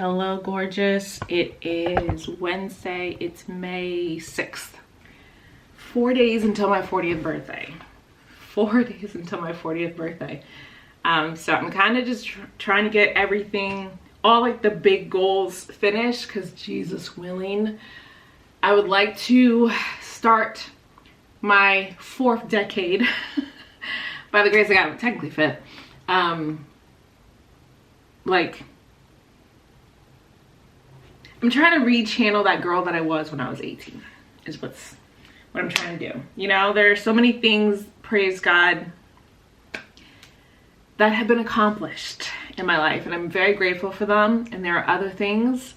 Hello, gorgeous. It is Wednesday. It's May 6th. 4 days until my 40th birthday. 4 days until my 40th birthday. So I'm kind of just trying to get everything, all like the big goals finished, because Jesus willing, I would like to start my 4th decade by the grace of God, technically 5th. I'm trying to rechannel that girl that I was when I was 18 is what I'm trying to do. You know, there are so many things, praise God, that have been accomplished in my life, and I'm very grateful for them. And there are other things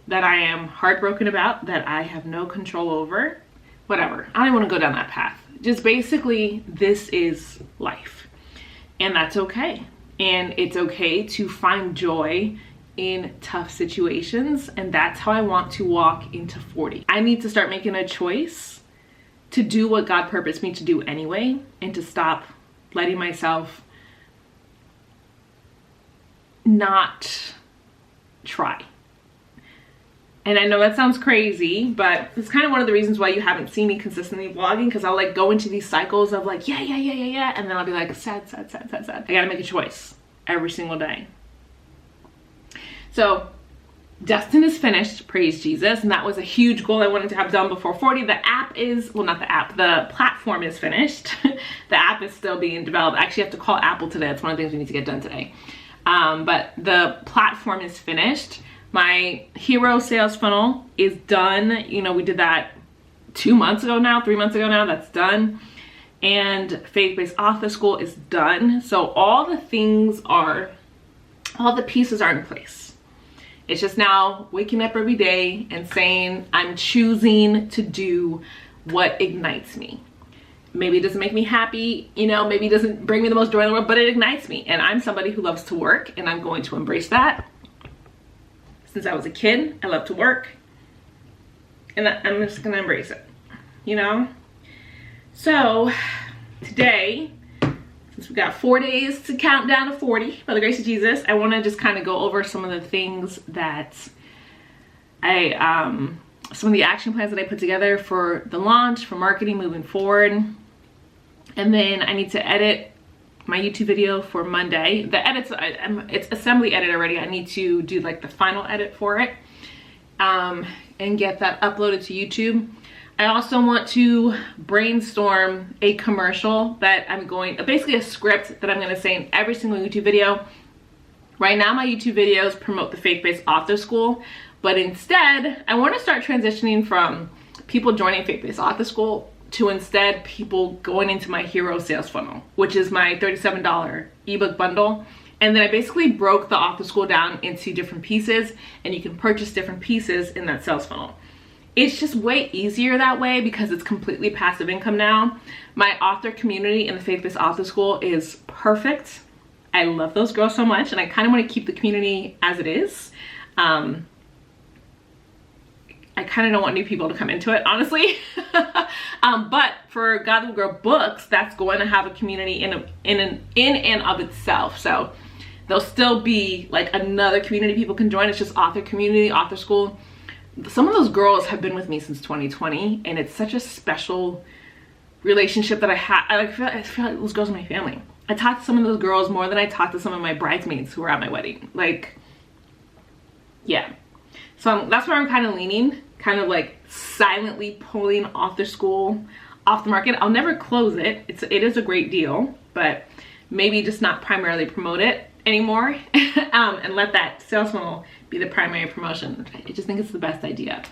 that I am heartbroken about that I have no control over. Whatever, I don't want to go down that path. Just basically, this is life, and that's okay. And it's okay to find joy in tough situations, and that's how I want to walk into 40. I need to start making a choice to do what God purposed me to do anyway, and to stop letting myself not try. And I know that sounds crazy, but it's kind of one of the reasons why you haven't seen me consistently vlogging, because I'll like go into these cycles of like, yeah, and then I'll be like, sad. I gotta make a choice every single day. So Destin is finished, praise Jesus, and that was a huge goal I wanted to have done before 40. The app is, well, not the app, the platform is finished. The app is still being developed. I actually have to call Apple today. That's one of the things we need to get done today. But the platform is finished. My hero sales funnel is done. You know, we did that 3 months ago now, that's done. And faith-based author school is done. So all the pieces are in place. It's just now waking up every day and saying, I'm choosing to do what ignites me. Maybe it doesn't make me happy, you know, maybe it doesn't bring me the most joy in the world, but it ignites me. And I'm somebody who loves to work, and I'm going to embrace that. Since I was a kid, I love to work, and I'm just gonna embrace it, you know? So today, since we got 4 days to count down to 40, by the grace of Jesus, I want to just kind of go over some of the things that some of the action plans that I put together for the launch, for marketing moving forward. And then I need to edit my YouTube video for Monday. The edits, it's assembly edit already. I need to do like the final edit for it and get that uploaded to YouTube. I also want to brainstorm a commercial that I'm basically a script that I'm going to say in every single YouTube video. Right now my YouTube videos promote the faith-based author school, but instead I want to start transitioning from people joining faith-based author school to instead people going into my hero sales funnel, which is my $37 ebook bundle. And then I basically broke the author school down into different pieces, and you can purchase different pieces in that sales funnel. It's just way easier that way because it's completely passive income now. My author community in the faith-based author school is perfect. I love those girls so much, and I kind of want to keep the community as it is. I kind of don't want new people to come into it, honestly. But for God Will Grow Books, that's going to have a community in and of itself. So there'll still be like another community people can join. It's just author community, author school. Some of those girls have been with me since 2020, and it's such a special relationship that I have. I feel like those girls are my family. I talk to some of those girls more than I talk to some of my bridesmaids who were at my wedding. Like, yeah. So that's where I'm kind of leaning, kind of like silently pulling author school off the market. I'll never close it. It is a great deal, but maybe just not primarily promote it anymore and let that sales funnel be the primary promotion. I just think it's the best idea.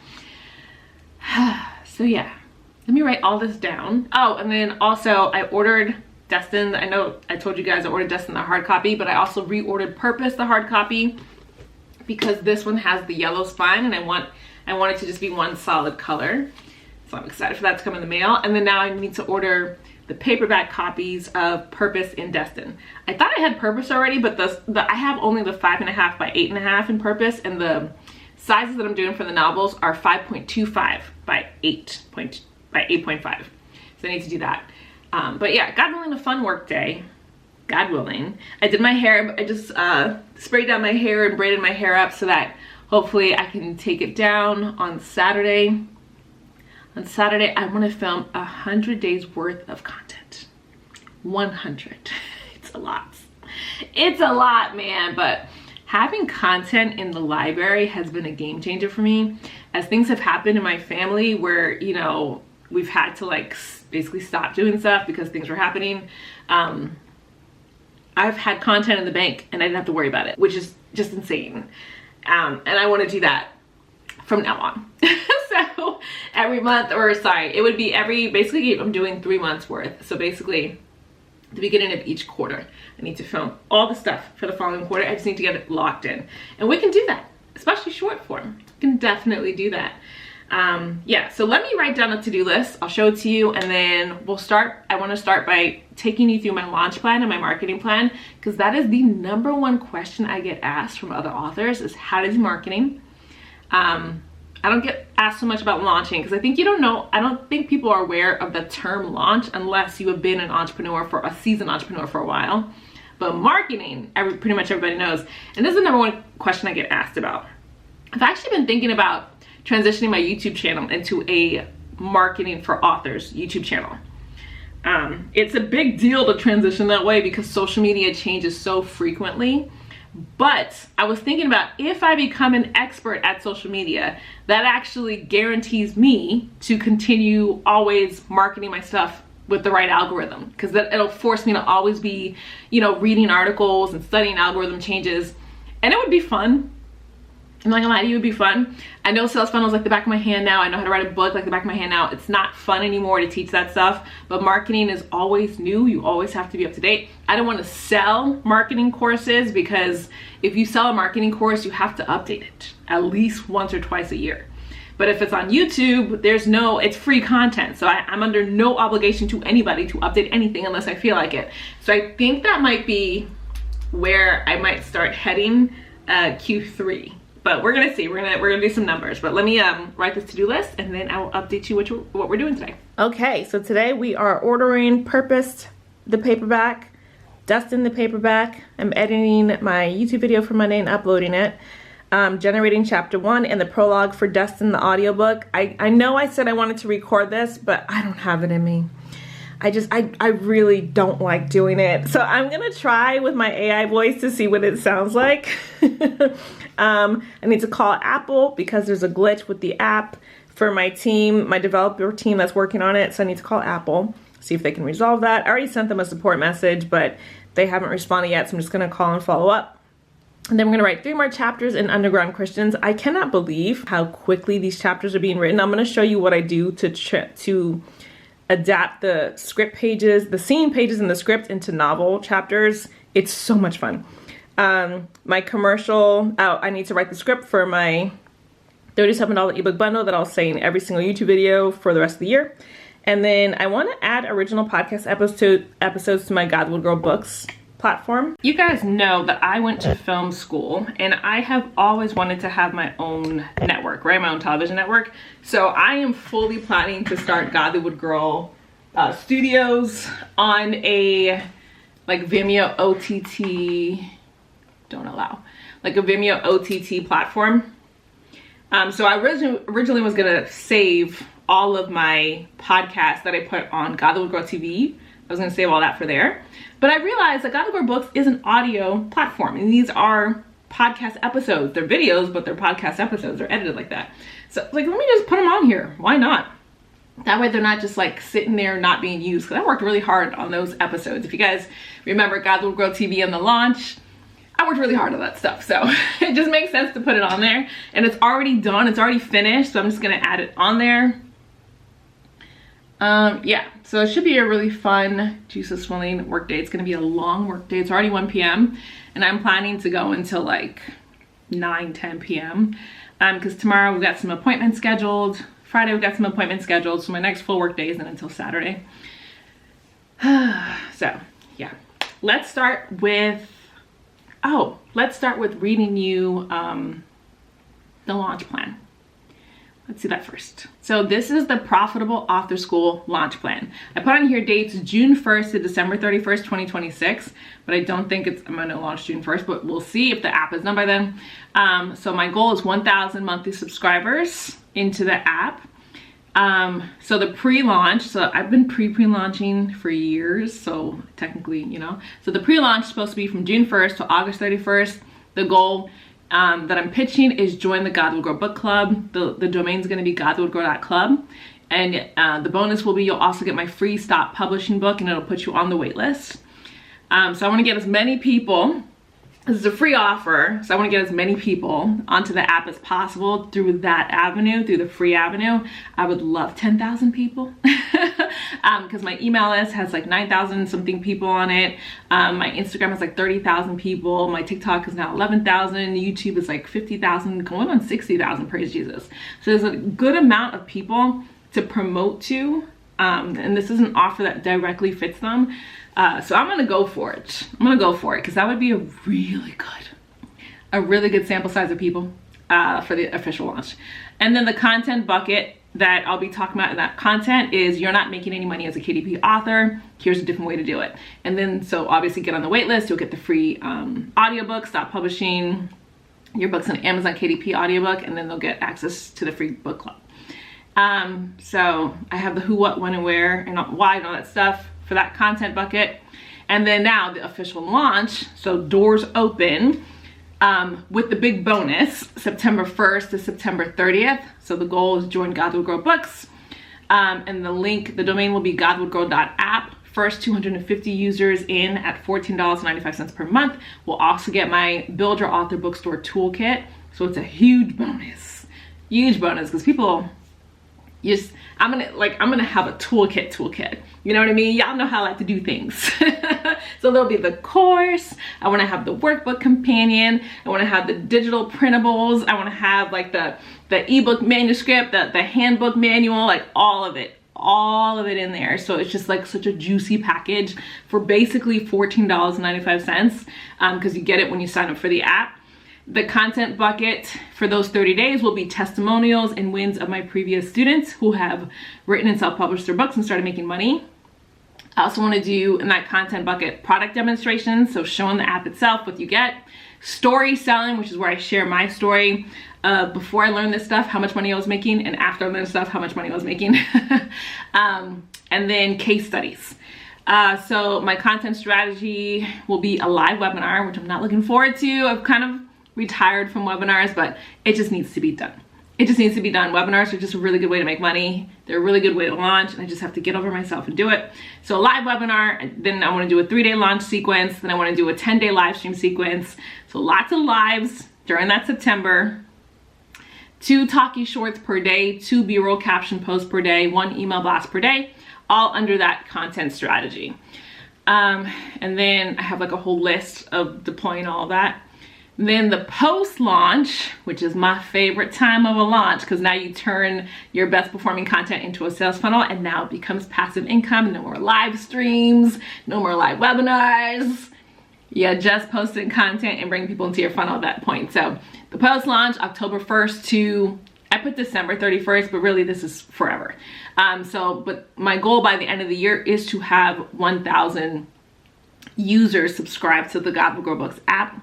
So yeah, let me write all this down. Oh, and then also I ordered Destin. I know I told you guys I ordered Destin the hard copy, but I also reordered Purpose the hard copy because this one has the yellow spine, and I want it to just be one solid color. So I'm excited for that to come in the mail. And then now I need to order the paperback copies of Purpose and Destin. I thought I had Purpose already, but I have only the 5.5 by 8.5 in Purpose, and the sizes that I'm doing for the novels are 5.25 by 8.5. So I need to do that. But yeah, God willing, a fun work day. God willing. I did my hair. I just sprayed down my hair and braided my hair up so that hopefully I can take it down on Saturday. On Saturday, I want to film 100 days worth of content. 100. It's a lot. It's a lot, man. But having content in the library has been a game changer for me. As things have happened in my family where, you know, we've had to like basically stop doing stuff because things were happening. I've had content in the bank and I didn't have to worry about it, which is just insane. And I want to do that from now on. So every month, or sorry, it would be basically I'm doing 3 months worth. So basically the beginning of each quarter, I need to film all the stuff for the following quarter. I just need to get it locked in. And we can do that, especially short form. We can definitely do that. Yeah, so let me write down a to-do list. I'll show it to you and then we'll start. I want to start by taking you through my launch plan and my marketing plan, because that is the #1 question I get asked from other authors is how to do marketing. I don't get asked so much about launching because I think I don't think people are aware of the term launch unless you have been an entrepreneur a seasoned entrepreneur for a while. But marketing, pretty much everybody knows. And this is the #1 question I get asked about. I've actually been thinking about transitioning my YouTube channel into a marketing for authors YouTube channel. It's a big deal to transition that way because social media changes so frequently. But I was thinking about if I become an expert at social media, that actually guarantees me to continue always marketing my stuff with the right algorithm, because it'll force me to always be, you know, reading articles and studying algorithm changes. And it would be fun. I'm not gonna lie to you, it would be fun. I know sales funnels like the back of my hand now. I know how to write a book like the back of my hand now. It's not fun anymore to teach that stuff, but marketing is always new. You always have to be up to date. I don't want to sell marketing courses because if you sell a marketing course, you have to update it at least once or twice a year. But if it's on YouTube, it's free content. So I'm under no obligation to anybody to update anything unless I feel like it. So I think that might be where I might start heading Q3. But we're gonna see. We're gonna do some numbers. But let me write this to-do list and then I will update you what we're doing today. Okay, so today we are ordering Purposed, the paperback, Dustin, the paperback. I'm editing my YouTube video for Monday and uploading it. Generating chapter 1 and the prologue for Dustin, the audiobook. I know I said I wanted to record this, but I don't have it in me. I really don't like doing it. So I'm gonna try with my AI voice to see what it sounds like. I need to call Apple because there's a glitch with the app for my team, my developer team that's working on it. So I need to call Apple, see if they can resolve that. I already sent them a support message, but they haven't responded yet. So I'm just gonna call and follow up. And then we're gonna write 3 more chapters in Underground Christians. I cannot believe how quickly these chapters are being written. I'm gonna show you what I do to adapt the script pages, the scene pages in the script into novel chapters. It's so much fun. My commercial, I need to write the script for my $37 ebook bundle that I'll say in every single YouTube video for the rest of the year. And then I want to add original podcast episodes to my God Little Girl Books platform. You guys know that I went to film school and I have always wanted to have my own network, right? My own television network. So I am fully planning to start Godlywood Girl Studios on a like Vimeo OTT, don't allow, like a Vimeo OTT platform. So I originally was gonna save all of my podcasts that I put on Godlywood Girl TV. I was gonna save all that for there. But I realized that Godlywood Girl Books is an audio platform and these are podcast episodes. They're videos, but they're podcast episodes. They're edited like that. So like, let me just put them on here. Why not? That way they're not just like sitting there not being used. Because I worked really hard on those episodes. If you guys remember Godlywood Girl TV and the launch, I worked really hard on that stuff. So it just makes sense to put it on there. And it's already done. It's already finished. So I'm just gonna add it on there. Yeah, so it should be a really fun Jesus Willing work day. It's gonna be a long work day. It's already 1 p.m. and I'm planning to go until like 9-10 p.m. Because tomorrow we've got some appointments scheduled. Friday we've got some appointments scheduled. So my next full work day isn't until Saturday. So yeah, let's start with reading you the launch plan. let's see that first. So this is the Profitable Author School launch plan. I put on here dates June 1st to December 31st, 2026, but I don't think I'm gonna launch June 1st, but we'll see if the app is done by then. So my goal is 1,000 monthly subscribers into the app. So the pre-launch, so I've been pre-launching for years, so technically, you know. So the pre-launch is supposed to be from June 1st to August 31st. The goal that I'm pitching is join the God Will Grow book club. The domain is going to be godwillgrow.club, and the bonus will be you'll also get my free Stop Publishing book, and it'll put you on the wait list. So I want to get as many people. This is a free offer, so I want to get as many people onto the app as possible through that avenue, through the free avenue. I would love 10,000 people because my email list has like 9,000 something people on it. My Instagram has like 30,000 people. My TikTok is now 11,000. YouTube is like 50,000, going on 60,000, praise Jesus. So there's a good amount of people to promote to, and this is an offer that directly fits them. So I'm gonna go for it. I'm gonna go for it because that would be a really good sample size of people for the official launch. And then the content bucket that I'll be talking about in that content is you're not making any money as a KDP author. Here's a different way to do it. And then so obviously get on the wait list. You'll get the free audiobook, Stop Publishing your books on Amazon KDP audiobook, and then they'll get access to the free book club. So I have the who, what, when, and where, and why, and all that stuff for that content bucket. And then now the official launch, so doors open with the big bonus, September 1st to September 30th. So the goal is join God Will Grow books. And the link, the domain will be godwillgrow.app. First 250 users in at $14.95 per month will also get my Build Your Author Bookstore Toolkit. So it's a huge bonus because people, I'm gonna have a toolkit. You know what I mean? Y'all know how I like to do things. So there'll be the course. I want to have the workbook companion. I want to have the digital printables. I want to have like the ebook manuscript, the handbook manual, like all of it in there. So it's just like such a juicy package for basically $14.95 because you get it when you sign up for the app. The content bucket for those 30 days will be testimonials and wins of my previous students who have written and self-published their books and started making money. I also want to do in that content bucket product demonstrations, so showing the app itself, what you get. Story selling, which is where I share my story. Before I learned this stuff, how much money I was making, and after I learned this stuff, how much money I was making. And then case studies. So my content strategy will be a live webinar, which I'm not looking forward to. I've kind of retired from webinars, but it just needs to be done. It just needs to be done. Webinars are just a really good way to make money. They're a really good way to launch, and I just have to get over myself and do it. So a live webinar, then I want to do a 3-day launch sequence, then I want to do a 10-day live stream sequence. So lots of lives during that September. 2 talkie shorts per day, 2 B-roll caption posts per day, 1 email blast per day, all under that content strategy. And then I have like a whole list of deploying all of that. Then the post-launch, which is my favorite time of a launch, because now you turn your best performing content into a sales funnel, and now it becomes passive income. No more live streams, no more live webinars. Yeah, just posting content and bring people into your funnel at that point. So the post-launch, October 1st to, I put December 31st, but really this is forever. But my goal by the end of the year is to have 1,000 users subscribe to the God Will Grow Books app.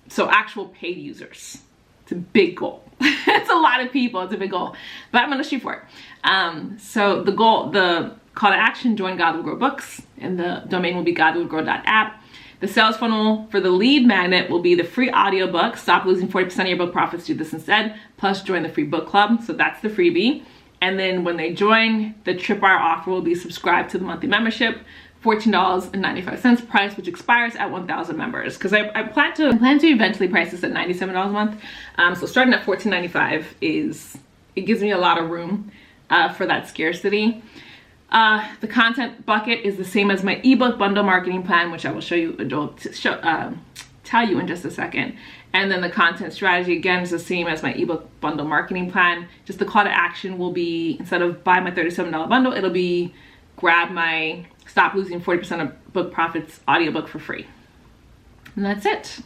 So actual paid users. It's a big goal. It's a lot of people. It's a big goal, but I'm going to shoot for it. So the goal, the call to action, join God Will Grow Books, and the domain will be godwillgrow.app. The sales funnel for the lead magnet will be the free audiobook, Stop Losing 40% of Your Book Profits, Do This Instead, plus join the free book club. So that's the freebie. And then when they join, the tripwire offer will be subscribed to the monthly membership, $14.95 price, which expires at 1,000 members. Because I plan to eventually price this at $97 a month. So starting at $14.95 it gives me a lot of room for that scarcity. The content bucket is the same as my ebook bundle marketing plan, which I will show you, tell you in just a second. And then the content strategy again is the same as my ebook bundle marketing plan. Just the call to action will be, instead of buy my $37 bundle, it'll be grab my Stop Losing 40% of Book Profits audiobook for free. And that's it.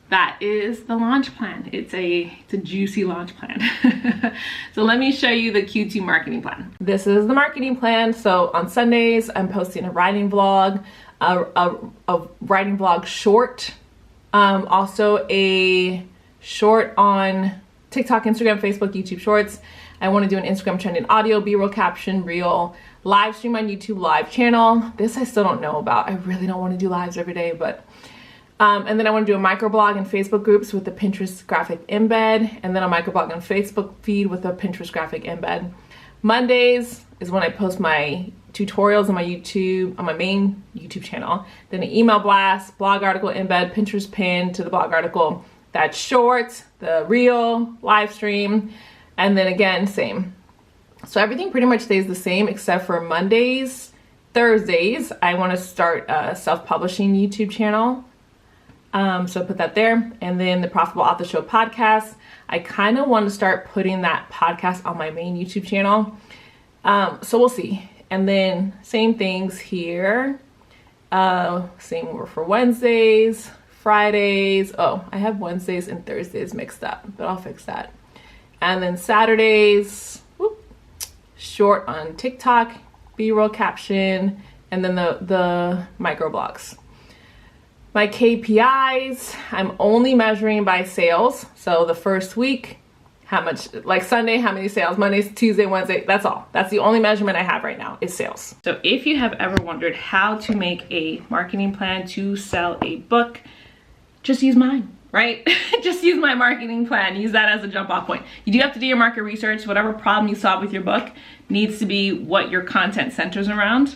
that is the launch plan. It's a juicy launch plan. So let me show you the Q2 marketing plan. This is the marketing plan. So on Sundays, I'm posting a writing vlog, a writing vlog short, also a short on TikTok, Instagram, Facebook, YouTube Shorts. I want to do an Instagram trending audio, B-roll caption, reel, live stream on YouTube live channel. This I still don't know about. I really don't want to do lives every day, but and then I want to do a microblog in Facebook groups with the Pinterest graphic embed, and then a microblog on Facebook feed with a Pinterest graphic embed. Mondays is when I post my tutorials on my YouTube, on my main YouTube channel. Then an email blast, blog article embed, Pinterest pin to the blog article. That's short, the reel, live stream, and then again, same. So everything pretty much stays the same except for Mondays, Thursdays. I want to start a self-publishing YouTube channel. So put that there. And then the Profitable Author Show podcast. I kind of want to start putting that podcast on my main YouTube channel. So we'll see. And then same things here. Same for Wednesdays, Fridays. Oh, I have Wednesdays and Thursdays mixed up, but I'll fix that. And then Saturdays, short on TikTok, B-roll caption, and then the microblogs. My KPIs, I'm only measuring by sales. So the first week, how much, like Sunday, how many sales, Monday, Tuesday, Wednesday, that's all. That's the only measurement I have right now is sales. So if you have ever wondered how to make a marketing plan to sell a book, just use mine, right? Just use my marketing plan. Use that as a jump off point. You do have to do your market research. Whatever problem you solve with your book needs to be what your content centers around.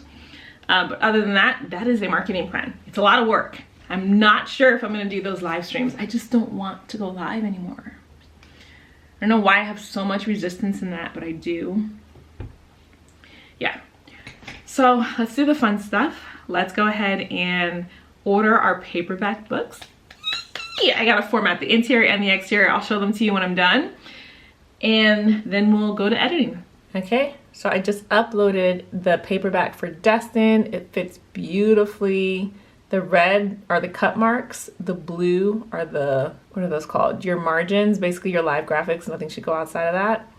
But other than that, that is a marketing plan. It's a lot of work. I'm not sure if I'm gonna do those live streams. I just don't want to go live anymore. I don't know why I have so much resistance in that, but I do. Yeah. So let's do the fun stuff. Let's go ahead and order our paperback books. Yeah, I gotta format the interior and the exterior. I'll show them to you when I'm done. And then we'll go to editing. Okay, so I just uploaded the paperback for Destined. It fits beautifully. The red are the cut marks. The blue are the, what are those called? Your margins, basically your live graphics. Nothing should go outside of that.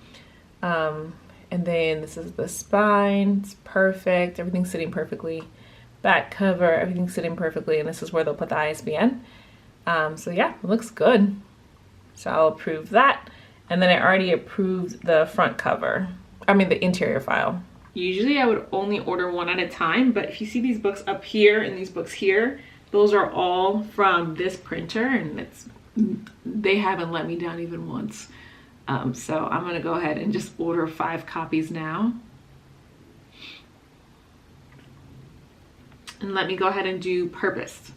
And then this is the spine. It's perfect. Everything's sitting perfectly. Back cover, everything's sitting perfectly. And this is where they'll put the ISBN. So yeah, it looks good. So I'll approve that. And then I already approved the front cover. I mean the interior file. Usually I would only order one at a time, but if you see these books up here and these books here, those are all from this printer, and they haven't let me down even once. So I'm gonna go ahead and just order 5 copies now. And let me go ahead and do Purpose.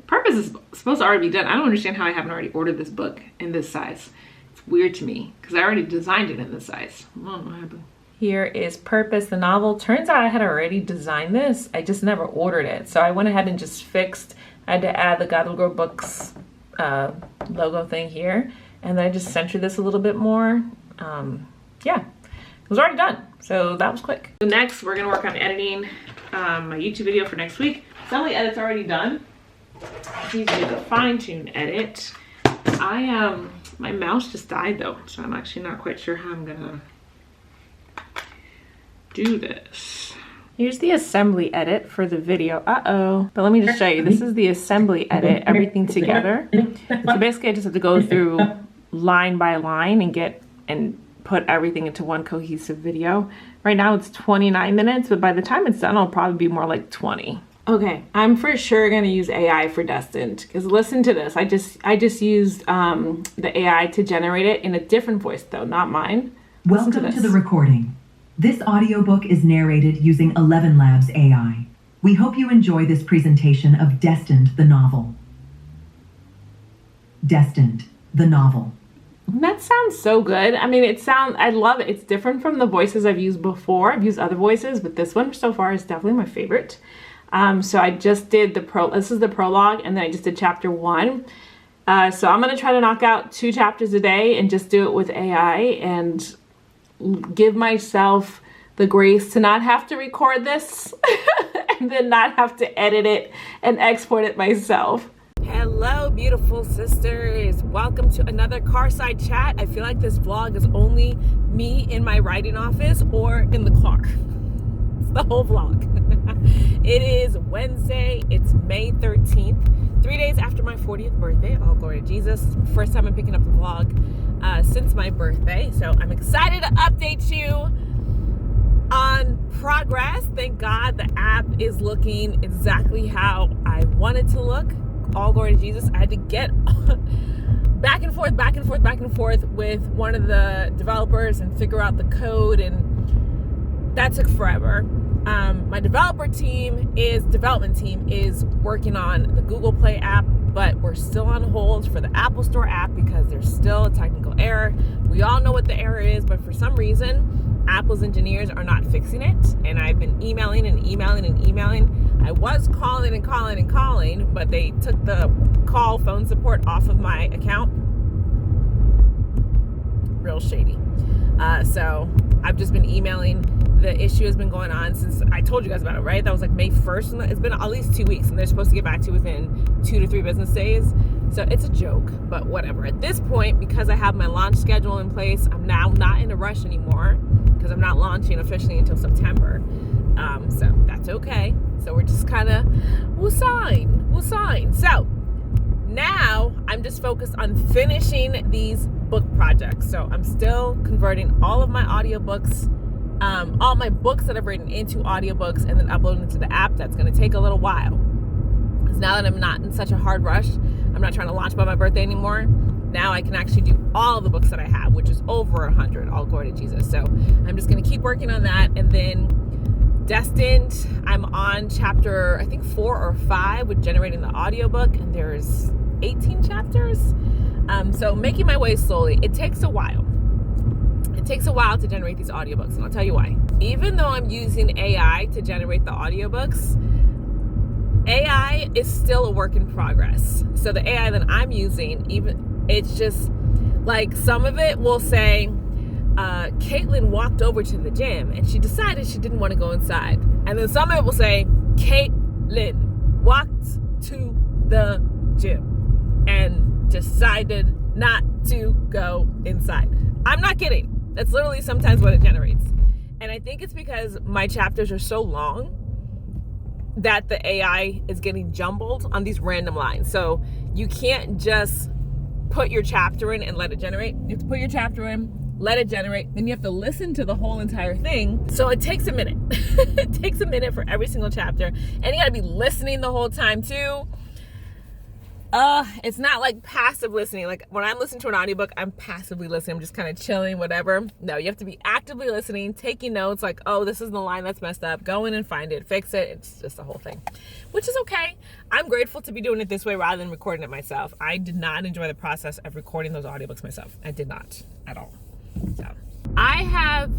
Purpose is supposed to already be done. I don't understand how I haven't already ordered this book in this size. It's weird to me because I already designed it in this size. I don't know what happened. Here is Purpose, the novel. Turns out I had already designed this. I just never ordered it. So I went ahead and just fixed. I had to add the God Will Grow Books logo thing here. And then I just centered this a little bit more. Yeah, it was already done. So that was quick. So next, we're gonna work on editing my YouTube video for next week. Some of the edit's already done. I need to do the fine-tune edit. My mouse just died though, so I'm actually not quite sure how I'm gonna do this. Here's the assembly edit for the video. But let me just show you. This is the assembly edit, everything together. So basically I just have to go through line by line and put everything into one cohesive video. Right now it's 29 minutes, but by the time it's done, it'll probably be more like 20. Okay, I'm for sure gonna use AI for Destined, because listen to this. I just used the AI to generate it in a different voice though, not mine. Welcome to the recording. This audiobook is narrated using 11 Labs AI. We hope you enjoy this presentation of Destined, the novel. Destined, the novel. That sounds so good. I mean, I love it. It's different from the voices I've used before. I've used other voices, but this one so far is definitely my favorite. So I just did this is the prologue, and then I just did chapter 1. So I'm gonna try to knock out 2 chapters a day and just do it with AI and give myself the grace to not have to record this and then not have to edit it and export it myself. Hello, beautiful sisters. Welcome to another Carside Chat. I feel like this vlog is only me in my writing office or in the car. It's the whole vlog. It is Wednesday. It's May 13th, 3 days after my 40th birthday. All glory to Jesus. First time I'm picking up the vlog since my birthday. So I'm excited to update you on progress. Thank God the app is looking exactly how I want it to look. All glory to Jesus. I had to get back and forth with one of the developers and figure out the code, and that took forever. My development team is working on the Google Play app, but we're still on hold for the Apple Store app because there's still a technical error. We all know what the error is, but for some reason, Apple's engineers are not fixing it, and I've been emailing. I was calling, but they took the phone support off of my account. Real shady. So I've just been emailing. The issue has been going on since I told you guys about it, right? That was like May 1st. It's been at least 2 weeks, and they're supposed to get back to you within 2 to 3 business days. So it's a joke, but whatever. At this point, because I have my launch schedule in place, I'm now not in a rush anymore because I'm not launching officially until September. So that's okay. So we're just kind of, we'll sign. So now I'm just focused on finishing these book projects. So I'm still converting all of my audiobooks, all my books that I've written into audiobooks, and then uploading them to the app. That's going to take a little while. Because now that I'm not in such a hard rush, I'm not trying to launch by my birthday anymore. Now I can actually do all the books that I have, which is over 100, all glory to Jesus. So I'm just going to keep working on that. And then Destined, I'm on chapter, I think 4 or 5 with generating the audiobook, and there's 18 chapters. So making my way slowly. It takes a while. It takes a while to generate these audiobooks, and I'll tell you why. Even though I'm using AI to generate the audiobooks, AI is still a work in progress. So the AI that I'm using, it's just like some of it will say, Caitlin walked over to the gym and she decided she didn't want to go inside. And then some of it will say, Caitlin walked to the gym and decided not to go inside. I'm not kidding. That's literally sometimes what it generates. And I think it's because my chapters are so long that the AI is getting jumbled on these random lines. So you can't just put your chapter in and let it generate. You have to put your chapter in, let it generate, then you have to listen to the whole entire thing. So it takes a minute. It takes a minute for every single chapter. And you gotta be listening the whole time too. It's not like passive listening. Like when I'm listening to an audiobook, I'm passively listening. I'm just kind of chilling, whatever. No, you have to be actively listening, taking notes, like, oh, this is the line that's messed up. Go in and find it, fix it. It's just the whole thing, which is okay. I'm grateful to be doing it this way rather than recording it myself. I did not enjoy the process of recording those audiobooks myself. I did not at all. So I have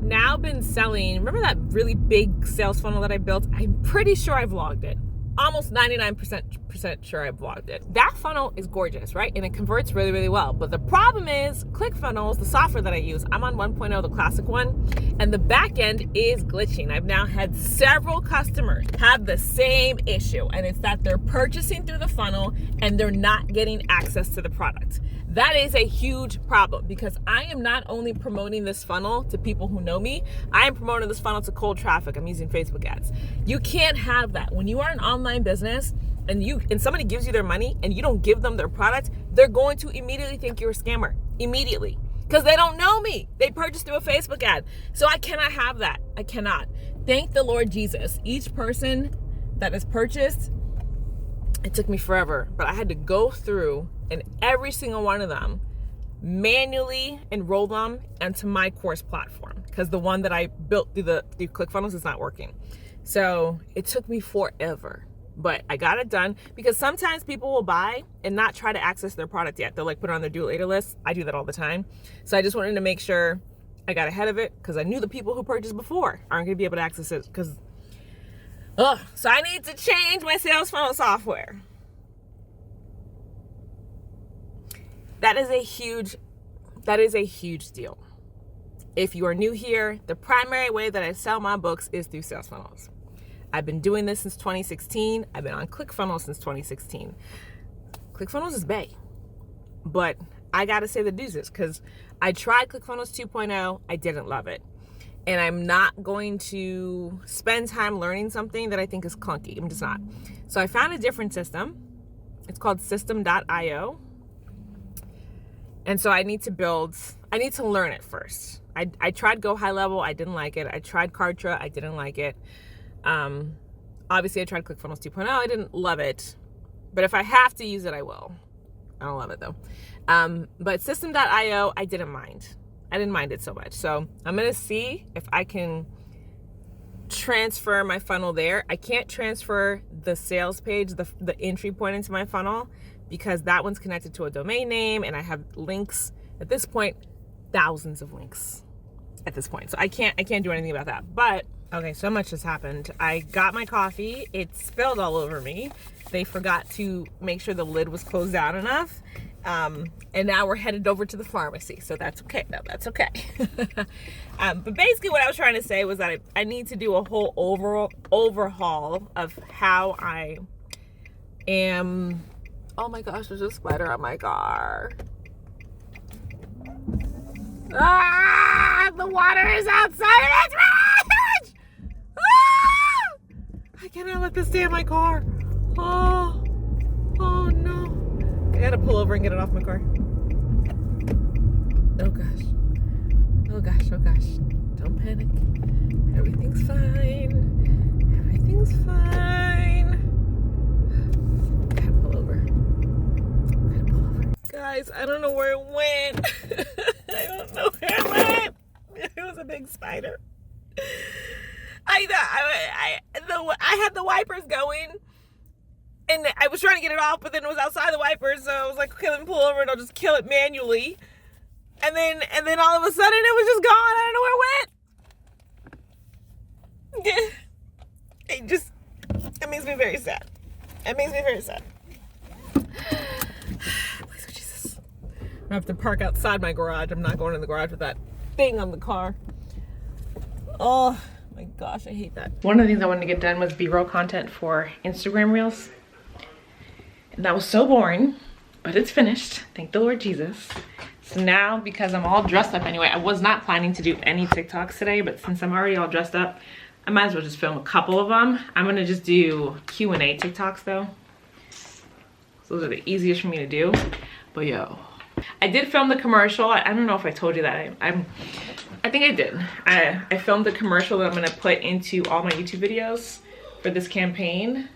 now been selling, remember that really big sales funnel that I built? I'm pretty sure I vlogged it. Almost 99% sure I vlogged it. That funnel is gorgeous, right? And it converts really, really well. But the problem is ClickFunnels, the software that I use, I'm on 1.0, the classic one, and the back end is glitching. I've now had several customers have the same issue, and it's that they're purchasing through the funnel and they're not getting access to the product. That is a huge problem because I am not only promoting this funnel to people who know me, I am promoting this funnel to cold traffic. I'm using Facebook ads. You can't have that. When you are an online business and somebody gives you their money and you don't give them their product, they're going to immediately think you're a scammer. Immediately. Because they don't know me. They purchased through a Facebook ad. So I cannot have that. I cannot. Thank the Lord Jesus. Each person that is purchased, it took me forever, but I had to go through and every single one of them manually enroll them into my course platform because the one that I built through ClickFunnels is not working. So it took me forever, but I got it done because sometimes people will buy and not try to access their product yet. They'll like put it on their do later list. I do that all the time. So I just wanted to make sure I got ahead of it because I knew the people who purchased before aren't going to be able to access it so I need to change my sales funnel software. That is a huge deal. If you are new here, the primary way that I sell my books is through sales funnels. I've been doing this since 2016. I've been on ClickFunnels since 2016. ClickFunnels is bae. But I gotta say the deuces, because I tried ClickFunnels 2.0, I didn't love it. And I'm not going to spend time learning something that I think is clunky. I'm just not. So I found a different system. It's called system.io. And so I need to learn it first. I tried Go High Level, I didn't like it. I tried Kartra, I didn't like it. Obviously I tried ClickFunnels 2.0, I didn't love it. But if I have to use it, I will. I don't love it though. But system.io, I didn't mind. I didn't mind it so much. So I'm gonna see if I can transfer my funnel there. I can't transfer the sales page, the entry point into my funnel, because that one's connected to a domain name and I have links at this point, thousands of links at this point. So I can't do anything about that. But okay, so much has happened. I got my coffee, it spilled all over me. They forgot to make sure the lid was closed down enough. And now we're headed over to the pharmacy, so that's okay. No, that's okay. But basically what I was trying to say was that I need to do a whole overhaul of how I am. Oh my gosh, there's a spider on my car. Ah, the water is outside of its range! Ah! I cannot let this stay in my car. Oh no. I gotta pull over and get it off my car. Oh gosh. Oh gosh, oh gosh. Don't panic. Everything's fine. Everything's fine. Gotta pull over. Gotta pull over. Guys, I don't know where it went. I don't know where it went. It was a big spider. I had the wipers going. And I was trying to get it off, but then it was outside the wipers, so I was like, okay, let me pull over and I'll just kill it manually. And then all of a sudden it was just gone. I don't know where it went. It makes me very sad. It makes me very sad. Please, oh Jesus. I have to park outside my garage. I'm not going in the garage with that thing on the car. Oh my gosh, I hate that. One of the things I wanted to get done was B-roll content for Instagram Reels. And that was so boring, but it's finished. Thank the Lord Jesus. So now, because I'm all dressed up anyway, I was not planning to do any TikToks today, but since I'm already all dressed up, I might as well just film a couple of them. I'm gonna just do Q&A TikToks though. So those are the easiest for me to do. But yo, I did film the commercial. I don't know if I told you that. I think I did. I filmed the commercial that I'm gonna put into all my YouTube videos for this campaign.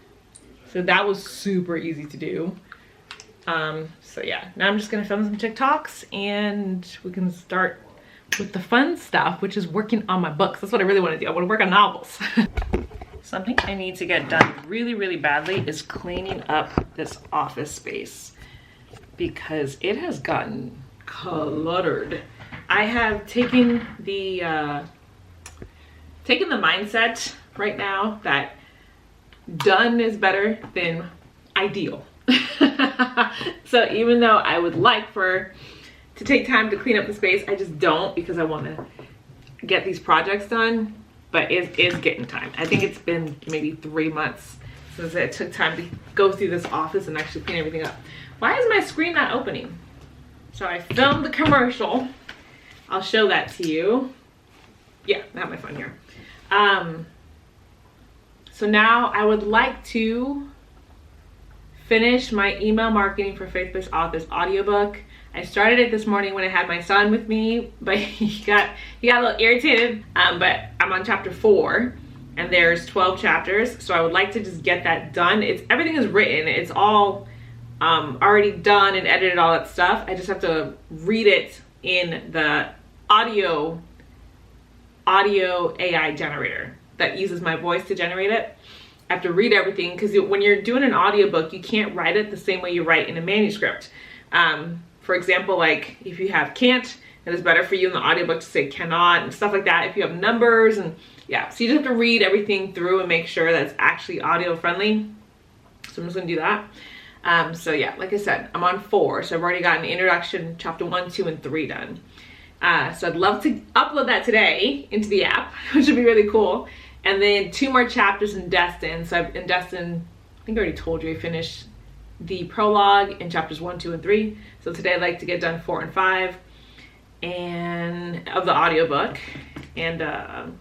So that was super easy to do. So yeah, now I'm just gonna film some TikToks and we can start with the fun stuff, which is working on my books. That's what I really wanna do. I wanna work on novels. Something I need to get done really, really badly is cleaning up this office space because it has gotten cluttered. I have taken the mindset right now that done is better than ideal. So even though I would like to take time to clean up the space, I just don't, because I want to get these projects done. But it is getting time. I think it's been maybe 3 months since it took time to go through this office and actually clean everything up. Why is my screen not opening? So I filmed the commercial. I'll show that to you. Yeah, I have my phone here. So now I would like to finish my email marketing for faith-based authors audiobook. I started it this morning when I had my son with me, but he got a little irritated. But I'm on chapter 4 and there's 12 chapters. So I would like to just get that done. Everything is written. It's all already done and edited, all that stuff. I just have to read it in the audio AI generator that uses my voice to generate it. I have to read everything because when you're doing an audiobook, you can't write it the same way you write in a manuscript. For example, like if you have can't, it is better for you in the audiobook to say cannot and stuff like that. If you have numbers and yeah, so you just have to read everything through and make sure that it's actually audio friendly. So I'm just gonna do that. So yeah, like I said, I'm on 4, so I've already gotten introduction, chapter 1, 2, and 3 done. So I'd love to upload that today into the app, which would be really cool. And then 2 more chapters in Destin. So in Destin, I think I already told you I finished the prologue in chapters 1, 2, and 3. So today I'd like to get done 4 and 5 and of the audiobook. And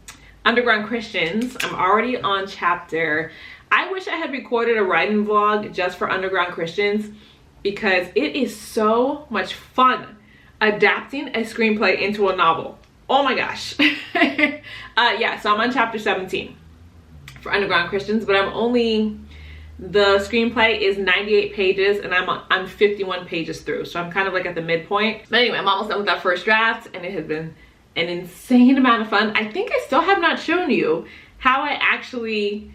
Underground Christians, I'm already on chapter. I wish I had recorded a writing vlog just for Underground Christians, because it is so much fun adapting a screenplay into a novel. Oh my gosh. Yeah, so I'm on chapter 17 for Underground Christians, but the screenplay is 98 pages and I'm 51 pages through. So I'm kind of like at the midpoint. But anyway, I'm almost done with that first draft and it has been an insane amount of fun. I think I still have not shown you how I actually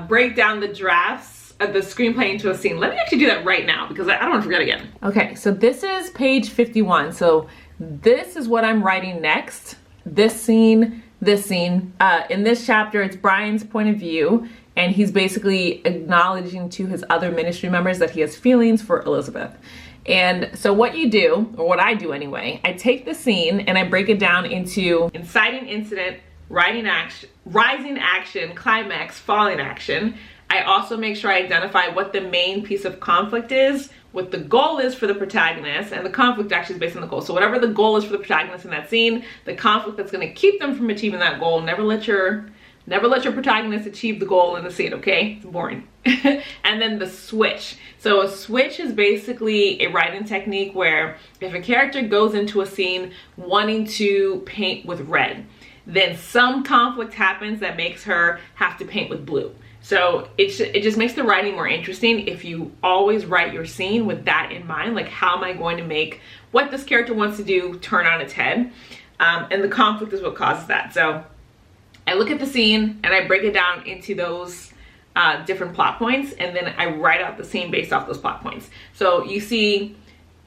break down the drafts of the screenplay into a scene. Let me actually do that right now because I don't want to forget again. Okay, so this is page 51. So this is what I'm writing next. This scene. In this chapter, it's Brian's point of view, and he's basically acknowledging to his other ministry members that he has feelings for Elizabeth. And so what you do, or what I do anyway, I take the scene and I break it down into inciting incident, rising action, climax, falling action. I also make sure I identify what the main piece of conflict is, what the goal is for the protagonist, and the conflict actually is based on the goal. So whatever the goal is for the protagonist in that scene, the conflict that's going to keep them from achieving that goal. Never let your protagonist achieve the goal in the scene, okay? It's boring. And then the switch. So a switch is basically a writing technique where if a character goes into a scene wanting to paint with red, then some conflict happens that makes her have to paint with blue. So it just makes the writing more interesting if you always write your scene with that in mind. Like, how am I going to make what this character wants to do turn on its head? And the conflict is what causes that. So I look at the scene and I break it down into those different plot points, and then I write out the scene based off those plot points. So you see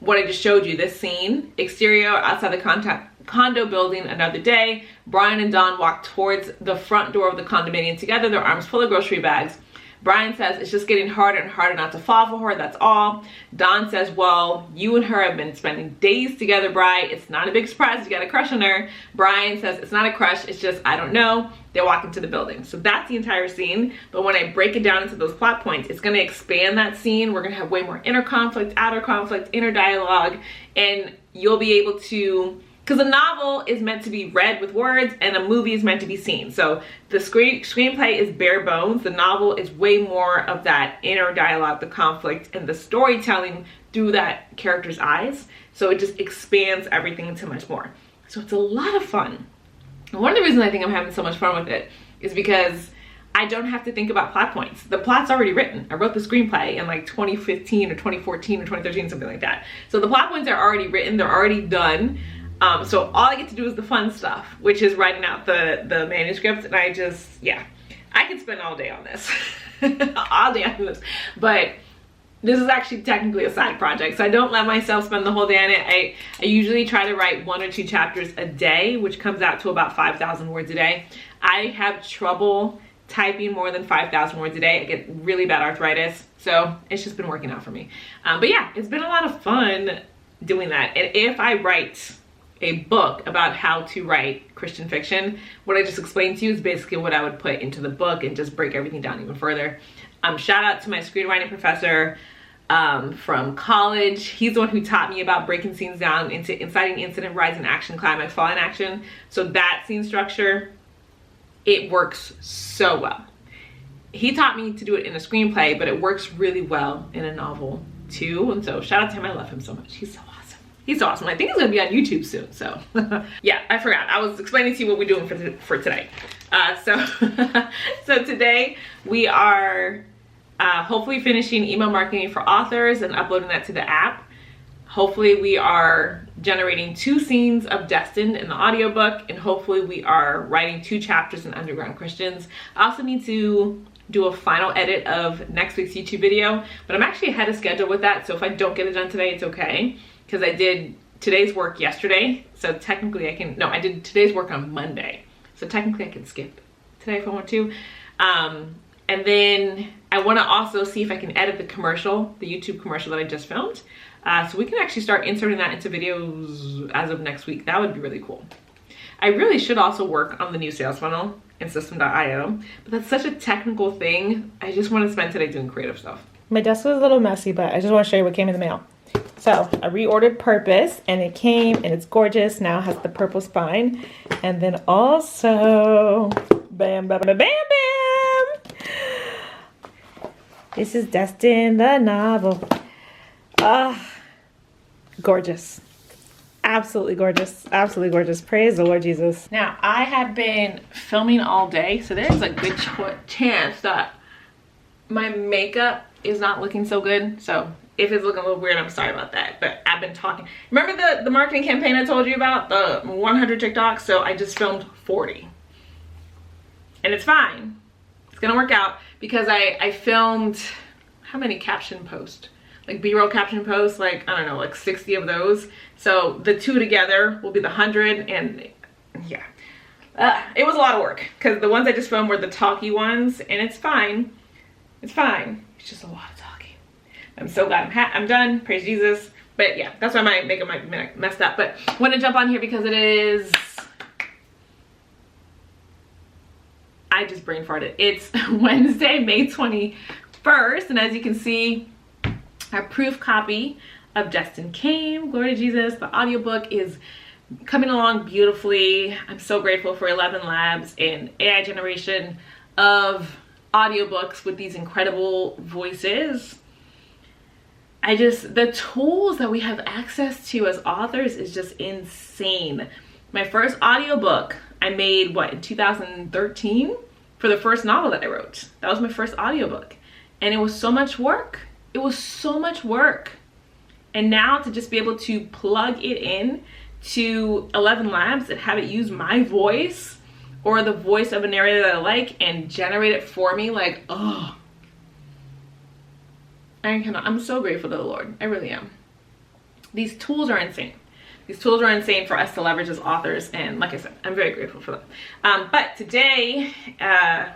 what I just showed you, this scene, exterior outside the condo building, another day. Brian and Dawn walk towards the front door of the condominium together, their arms full of grocery bags. Brian says it's just getting harder and harder not to fall for her, that's all. Dawn says, well, you and her have been spending days together, Bri. It's not a big surprise you got a crush on her. Brian says it's not a crush, it's just, I don't know. They walk into the building. So that's the entire scene. But when I break it down into those plot points, it's gonna expand that scene. We're gonna have way more inner conflict, outer conflict, inner dialogue, and you'll be able to, because a novel is meant to be read with words and a movie is meant to be seen. So the screenplay is bare bones. The novel is way more of that inner dialogue, the conflict, and the storytelling through that character's eyes. So it just expands everything into much more. So it's a lot of fun. And one of the reasons I think I'm having so much fun with it is because I don't have to think about plot points. The plot's already written. I wrote the screenplay in like 2015 or 2014 or 2013, something like that. So the plot points are already written, they're already done. So all I get to do is the fun stuff, which is writing out the manuscript. And I just, yeah, I could spend all day on this, all day on this, but this is actually technically a side project. So I don't let myself spend the whole day on it. I usually try to write 1 or 2 chapters a day, which comes out to about 5,000 words a day. I have trouble typing more than 5,000 words a day. I get really bad arthritis. So it's just been working out for me. But yeah, it's been a lot of fun doing that. And if I write a book about how to write Christian fiction, what I just explained to you is basically what I would put into the book and just break everything down even further. Shout out to my screenwriting professor from college. He's the one who taught me about breaking scenes down into inciting incident, rising action, climax, falling action. So that scene structure, it works so well. He taught me to do it in a screenplay, but it works really well in a novel too. And so shout out to him, I love him so much. He's so awesome. He's so awesome. I think he's gonna be on YouTube soon. So yeah, I forgot. I was explaining to you what we're doing for today. So today we are hopefully finishing email marketing for authors and uploading that to the app. Hopefully we are generating 2 scenes of Destined in the audiobook, and hopefully we are writing 2 chapters in Underground Christians. I also need to do a final edit of next week's YouTube video, but I'm actually ahead of schedule with that. So if I don't get it done today, it's okay, because I did today's work yesterday. So technically I did today's work on Monday. So technically I can skip today if I want to. And then I want to also see if I can edit the YouTube commercial that I just filmed. So we can actually start inserting that into videos as of next week. That would be really cool. I really should also work on the new sales funnel in system.io, but that's such a technical thing. I just want to spend today doing creative stuff. My desk was a little messy, but I just want to show you what came in the mail. So I reordered Purpose, and it came, and it's gorgeous. Now it has the purple spine. And then also, bam, bam, bam, bam, bam. This is Destin, the novel. Gorgeous. Absolutely gorgeous. Absolutely gorgeous. Praise the Lord Jesus. Now, I have been filming all day, so there's a good chance that my makeup is not looking so good. So if it's looking a little weird, I'm sorry about that. But I've been talking. Remember the marketing campaign I told you about? The 100 TikToks? So I just filmed 40. And it's fine. It's going to work out because I filmed, how many caption posts? Like B-roll caption posts, like, I don't know, like 60 of those. So the two together will be the 100, and yeah. It was a lot of work because the ones I just filmed were the talky ones, and it's fine. It's fine. It's just a lot of talking. I'm so glad I'm done. Praise Jesus. But yeah, that's why my makeup might be messed up. But I want to jump on here because it is, I just brain farted. It's Wednesday, May 21st, and as you can see, our proof copy of Destin came. Glory to Jesus. The audiobook is coming along beautifully. I'm so grateful for 11 Labs and AI generation of audiobooks with these incredible voices. The tools that we have access to as authors is just insane. My first audiobook I made, what, in 2013 for the first novel that I wrote. That was my first audiobook. And it was so much work. It was so much work. And now to just be able to plug it in to 11 Labs and have it use my voice or the voice of a narrator that I like and generate it for me, like, oh. I'm so grateful to the Lord. I really am. These tools are insane. These tools are insane for us to leverage as authors. And like I said, I'm very grateful for them. But today, I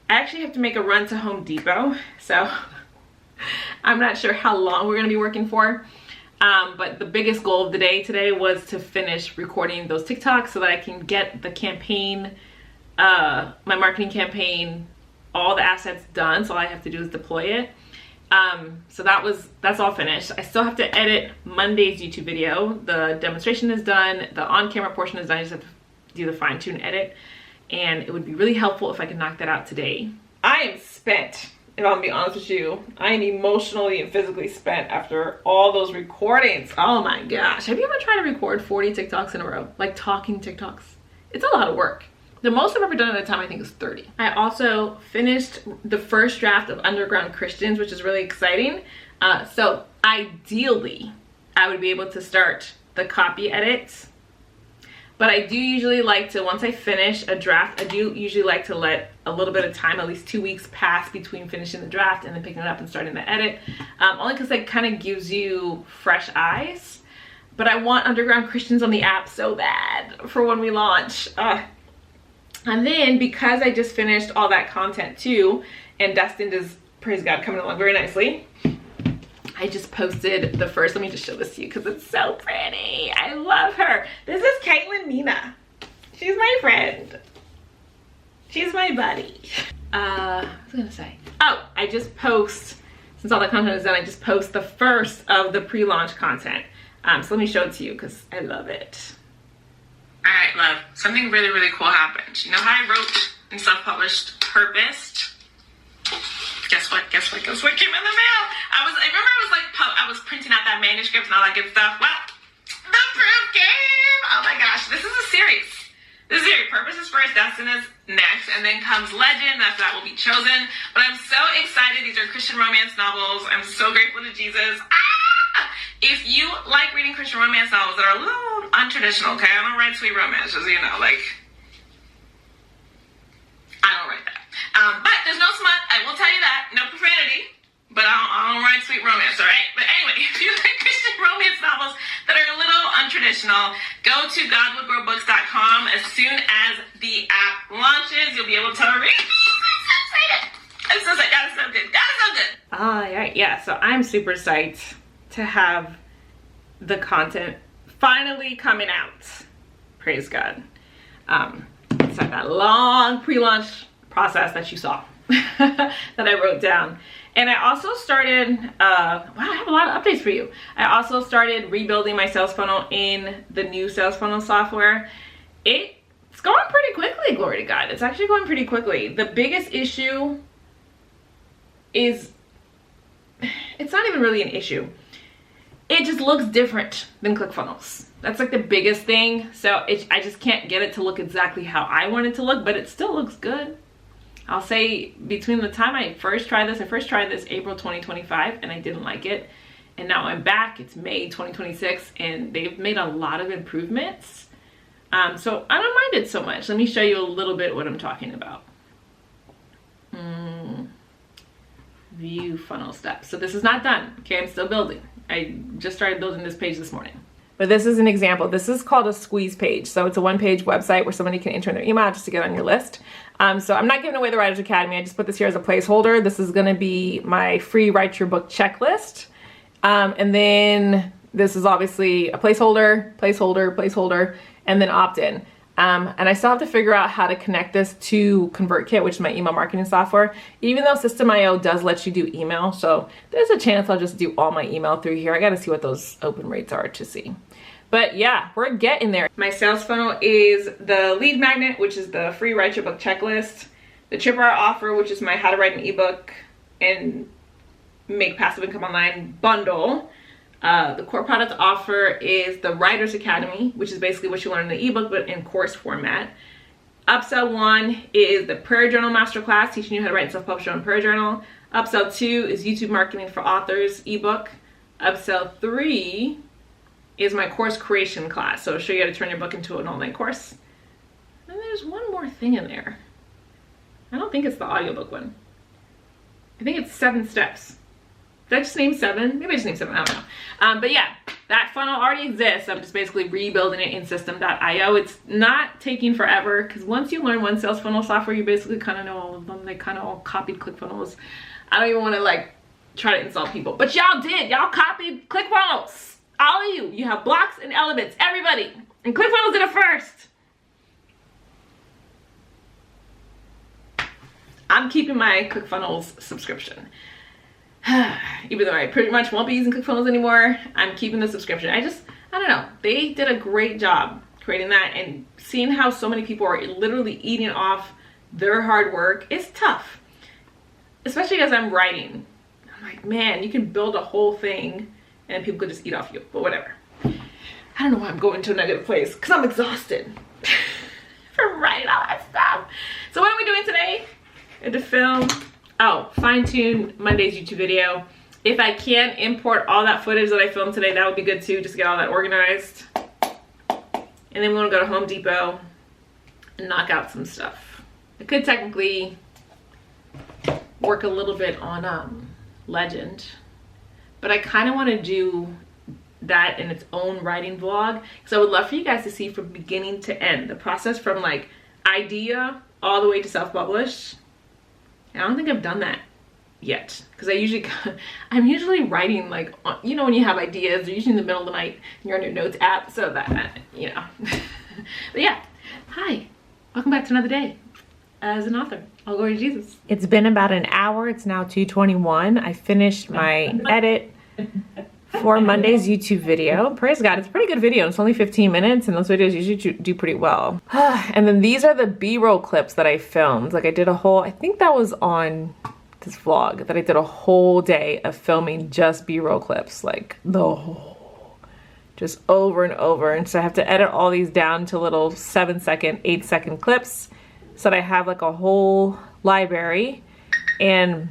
actually have to make a run to Home Depot. So I'm not sure how long we're going to be working for. But the biggest goal of the day today was to finish recording those TikToks so that I can get the campaign, my marketing campaign, all the assets done. So all I have to do is deploy it. So that's all finished. I still have to edit Monday's YouTube video. The demonstration is done. The on-camera portion is done. I just have to do the fine-tune edit. And it would be really helpful if I could knock that out today. I am spent. If I'm gonna be honest with you, I am emotionally and physically spent after all those recordings. Oh my gosh. Have you ever tried to record 40 TikToks in a row? Like talking TikToks? It's a lot of work. The most I've ever done at a time, I think, is 30. I also finished the first draft of Underground Christians, which is really exciting. So ideally, I would be able to start the copy edits. But I do usually like to, once I finish a draft, I do usually like to let a little bit of time, at least 2 weeks, pass between finishing the draft and then picking it up and starting the edit. Only because it kind of gives you fresh eyes. But I want Underground Christians on the app so bad for when we launch. And then because I just finished all that content too, and Destin is, praise God, coming along very nicely, I just posted the first, let me just show this to you because it's so pretty. I love her. This is Caitlin Nina. She's my friend. She's my buddy. What was I gonna say? Oh, I just post, since all the content is done, I just post the first of the pre-launch content. So let me show it to you because I love it. All right, love, something really, really cool happened. You know how I wrote and self-published Purpose? Guess what came in the mail? I was printing out that manuscript and all that good stuff. Well, the proof came. Oh my gosh, this is a series. This is a series. Purpose is first, Destin is next, and then comes Legend. After that will be Chosen. But I'm so excited. These are Christian romance novels. I'm so grateful to Jesus. If you like reading Christian romance novels that are a little untraditional, okay? I don't write sweet romance, just, you know, like, I don't write that. But there's no smut, I will tell you that. No profanity, but I don't write sweet romance, all right? But anyway, if you like Christian romance novels that are a little untraditional, go to godwillgrowbooks.com. As soon as the app launches, you'll be able to read these. I'm so excited. I'm so excited. God is so good. God is so good. All right, yeah, so I'm super psyched to have the content finally coming out. Praise God. It's like that long pre-launch process that you saw that I wrote down. And I also started, wow, I have a lot of updates for you. I also started rebuilding my sales funnel in the new sales funnel software. It's going pretty quickly, glory to God. It's actually going pretty quickly. The biggest issue is, it's not even really an issue. It just looks different than ClickFunnels. That's like the biggest thing. So I just can't get it to look exactly how I want it to look, but it still looks good. I'll say between the time I first tried this April 2025 and I didn't like it. And now I'm back, it's May 2026 and they've made a lot of improvements. So I don't mind it so much. Let me show you a little bit what I'm talking about. View funnel steps. So this is not done, okay? I'm still building. I just started building this page this morning. But this is an example. This is called a squeeze page. So it's a one-page website where somebody can enter their email just to get on your list. So I'm not giving away the Writers Academy. I just put this here as a placeholder. This is gonna be my free Write Your Book checklist. And then this is obviously a placeholder, and then opt-in. And I still have to figure out how to connect this to ConvertKit, which is my email marketing software, even though System.io does let you do email. So there's a chance I'll just do all my email through here. I got to see what those open rates are to see. But yeah, we're getting there. My sales funnel is the lead magnet, which is the free Write Your Book checklist, the Tripwire offer, which is my how to write an ebook and make passive income online bundle. The core product offer is the Writers Academy, which is basically what you learn in the ebook, but in course format. Upsell 1 is the Prayer Journal Masterclass, teaching you how to write and self-publish your own prayer journal. Upsell 2 is YouTube Marketing for Authors ebook. Upsell 3 is my course creation class. So it'll show you how to turn your book into an online course. And there's one more thing in there. I don't think it's the audiobook one. I think it's 7 steps. Did I just name 7? Maybe I just named 7, I don't know. But yeah, that funnel already exists. I'm just basically rebuilding it in System.io. It's not taking forever because once you learn one sales funnel software, you basically kind of know all of them. They kind of all copied ClickFunnels. I don't even want to like try to insult people, but y'all did. Y'all copied ClickFunnels. All of you. You have blocks and elements. Everybody. And ClickFunnels did it first. I'm keeping my ClickFunnels subscription. Even though I pretty much won't be using ClickFunnels anymore, I'm keeping the subscription. I don't know. They did a great job creating that, and seeing how so many people are literally eating off their hard work is tough. Especially as I'm writing. I'm like, man, you can build a whole thing and people could just eat off you, but whatever. I don't know why I'm going to a negative place, because I'm exhausted from writing all that stuff. So what are we doing today? I had to film, fine-tune Monday's YouTube video. If I can import all that footage that I filmed today, that would be good too, just to get all that organized. And then we're gonna go to Home Depot and knock out some stuff. I could technically work a little bit on Legend, but I kind of want to do that in its own writing vlog, because I would love for you guys to see from beginning to end the process from like idea all the way to self-publish. I don't think I've done that yet, because I'm usually writing like, you know, when you have ideas, they're usually in the middle of the night and you're on your notes app, so that, you know. But yeah, hi, welcome back to another day as an author. All glory to Jesus. It's been about an hour. It's now 2:21. I finished my edit for Monday's YouTube video. Praise God, it's a pretty good video. It's only 15 minutes and those videos usually do pretty well. And then these are the B-roll clips that I filmed. Like I did a whole, I think that was on this vlog, that I did a whole day of filming just B-roll clips, like the whole, just over and over. And so I have to edit all these down to little 7-second, 8-second clips, so that I have like a whole library. And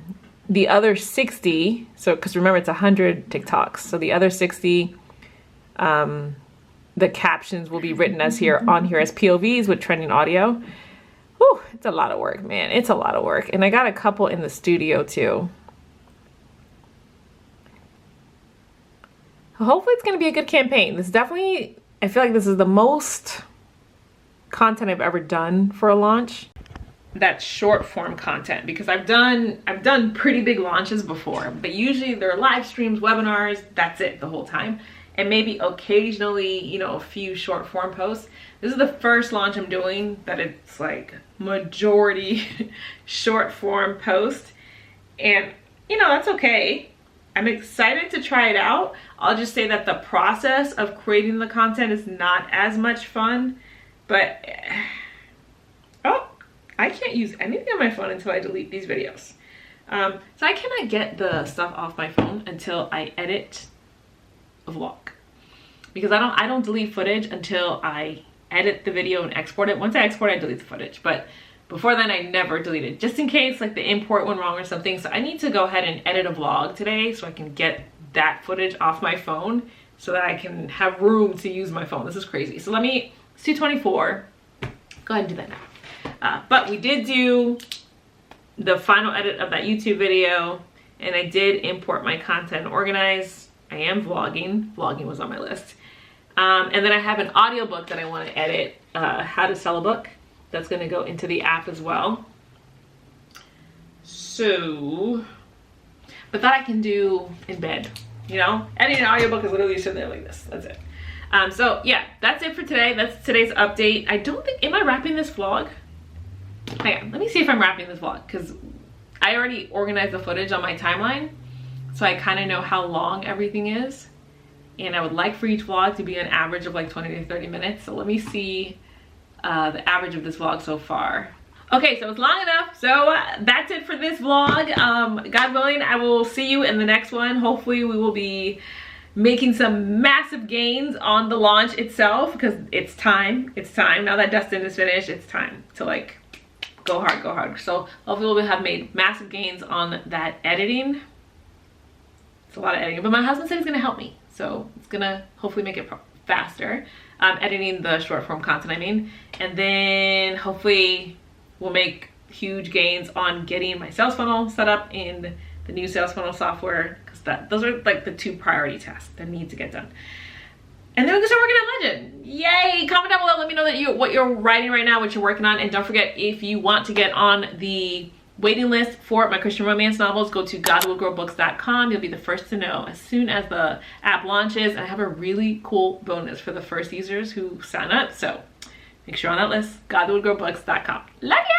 the other 60, so because remember it's 100 TikToks, so the other 60, the captions will be written as on here as POVs with trending audio. Whew, it's a lot of work, man. It's a lot of work. And I got a couple in the studio too. Hopefully it's gonna be a good campaign. This definitely, I feel like this is the most content I've ever done for a launch. That short form content, because I've done pretty big launches before, but usually they're live streams, webinars, that's it the whole time, and maybe occasionally, you know, a few short form posts. This is the first launch I'm doing that it's like majority short form post, and you know, that's okay. I'm excited to try it out. I'll just say that the process of creating the content is not as much fun, but oh, I can't use anything on my phone until I delete these videos. So I cannot get the stuff off my phone until I edit a vlog, because I don't delete footage until I edit the video and export it. Once I export, I delete the footage, but before then I never delete it, just in case like the import went wrong or something. So I need to go ahead and edit a vlog today so I can get that footage off my phone so that I can have room to use my phone. This is crazy. So it's 2:24. Go ahead and do that now. But we did do the final edit of that YouTube video, and I did import my content and organize. I am vlogging. Vlogging was on my list. And then I have an audiobook that I want to edit, how to sell a book. That's going to go into the app as well. So, but that I can do in bed, you know? Editing an audiobook is literally sitting there like this. That's it. So yeah, that's it for today. That's today's update. I don't think, am I wrapping this vlog? Hang on, let me see if I'm wrapping this vlog, because I already organized the footage on my timeline. So I kind of know how long everything is. And I would like for each vlog to be an average of like 20 to 30 minutes. So let me see the average of this vlog so far. Okay, so it's long enough. So that's it for this vlog. God willing, I will see you in the next one. Hopefully we will be making some massive gains on the launch itself, because it's time. It's time. Now that Dustin is finished, it's time to like go hard, go hard. So hopefully we'll have made massive gains on that editing. It's a lot of editing, but my husband said he's gonna help me. So it's gonna hopefully make it faster. Editing the short form content, I mean. And then hopefully we'll make huge gains on getting my sales funnel set up in the new sales funnel software, because those are like the 2 priority tasks that need to get done. And then we can start working on Legend. Yay! Comment down below, let me know that what you're writing right now, what you're working on. And don't forget, if you want to get on the waiting list for my Christian romance novels, go to godwillgrowbooks.com. You'll be the first to know as soon as the app launches. And I have a really cool bonus for the first users who sign up. So make sure you're on that list, godwillgrowbooks.com. Love you!